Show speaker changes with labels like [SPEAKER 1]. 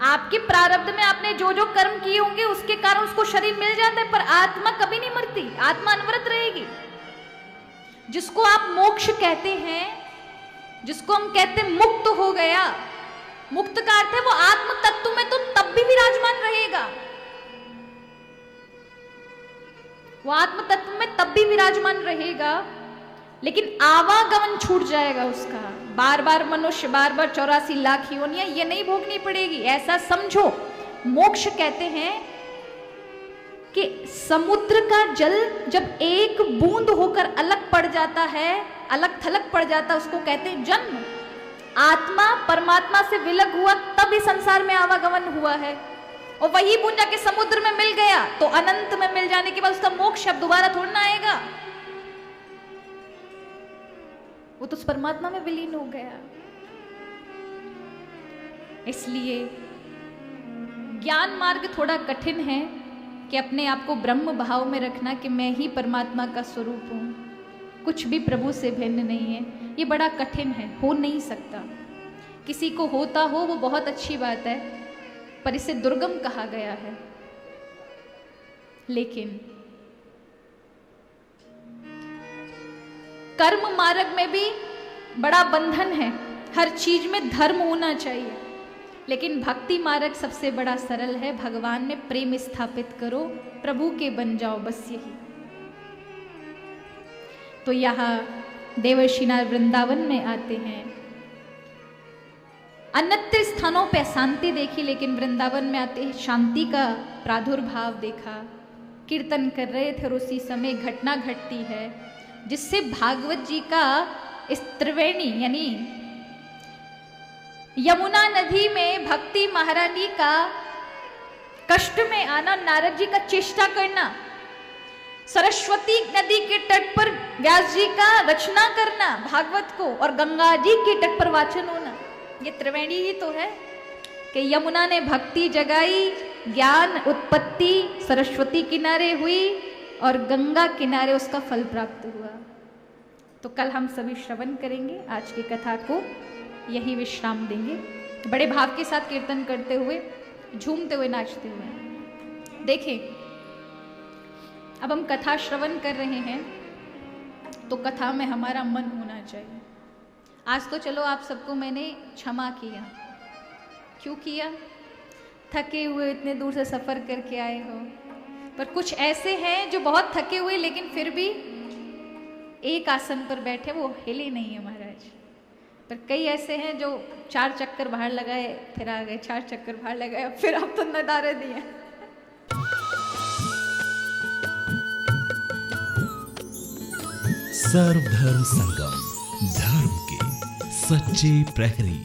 [SPEAKER 1] आपके प्रारब्ध में आपने जो जो कर्म किए होंगे उसके कारण उसको शरीर मिल जाता है, पर आत्मा कभी नहीं मरती, आत्मा अनवरत रहेगी। जिसको आप मोक्ष कहते हैं, जिसको हम कहते हैं मुक्त हो गया, मुक्त का अर्थ है वो आत्म तत्व में तो तब भी विराजमान रहेगा, वो आत्म तत्व में तब भी विराजमान रहेगा, लेकिन आवागमन छूट जाएगा उसका। बार बार मनुष्य, बार बार 84 लाख योनियां ये नहीं भोगनी पड़ेगी। ऐसा समझो, मोक्ष कहते हैं कि समुद्र का जल जब एक बूंद होकर अलग पड़ जाता है, अलग थलग पड़ जाता है, उसको कहते हैं जन्म। आत्मा परमात्मा से विलग हुआ तब इस संसार में आवागमन हुआ है, और वही बूंद जाके समुद्र में मिल गया तो अनंत में मिल जाने के बाद उसका मोक्ष अब दोबारा थोड़ा ना आएगा, वो तो उस परमात्मा में विलीन हो गया। इसलिए ज्ञान मार्ग थोड़ा कठिन है कि अपने आप को ब्रह्म भाव में रखना कि मैं ही परमात्मा का स्वरूप हूं, कुछ भी प्रभु से भिन्न नहीं है। ये बड़ा कठिन है, हो नहीं सकता। किसी को होता हो वो बहुत अच्छी बात है, पर इसे दुर्गम कहा गया है। लेकिन कर्म मार्ग में भी बड़ा बंधन है, हर चीज में धर्म होना चाहिए, लेकिन भक्ति मार्ग सबसे बड़ा सरल है। भगवान में प्रेम स्थापित करो, प्रभु के बन जाओ, बस यही। तो यहाँ देवर्षिनाथ वृंदावन में आते हैं, अन्यत्र स्थानों पे अशांति देखी, लेकिन वृंदावन में आते हैं शांति का प्रादुर्भाव देखा। कीर्तन कर रहे थे और उसी समय घटना घटती है जिससे भागवत जी का इस त्रिवेणी यानी यमुना नदी में भक्ति महारानी का कष्ट में आना, नारद जी का चेष्टा करना, सरस्वती नदी के तट पर व्यास जी का रचना करना भागवत को, और गंगा जी के तट पर वाचन होना, ये त्रिवेणी ही तो है कि यमुना ने भक्ति जगाई, ज्ञान उत्पत्ति सरस्वती किनारे हुई और गंगा किनारे उसका फल प्राप्त हुआ। तो कल हम सभी श्रवण करेंगे, आज की कथा को यही विश्राम देंगे, बड़े भाव के साथ कीर्तन करते हुए, झूमते हुए, नाचते हुए। देखें, अब हम कथा श्रवण कर रहे हैं तो कथा में हमारा मन होना चाहिए। आज तो चलो आप सबको मैंने क्षमा किया, क्यों किया? थके हुए इतने दूर से सफर करके आए हो, पर कुछ ऐसे हैं जो बहुत थके हुए लेकिन फिर भी एक आसन पर बैठे, वो हिले नहीं है महाराज। पर कई ऐसे हैं जो 4 चक्कर बाहर लगाए फिर आ गए, 4 चक्कर बाहर लगाए फिर आप तो नदारे दिए।
[SPEAKER 2] सर्वधर्म संगम, धर्म के सच्चे प्रहरी।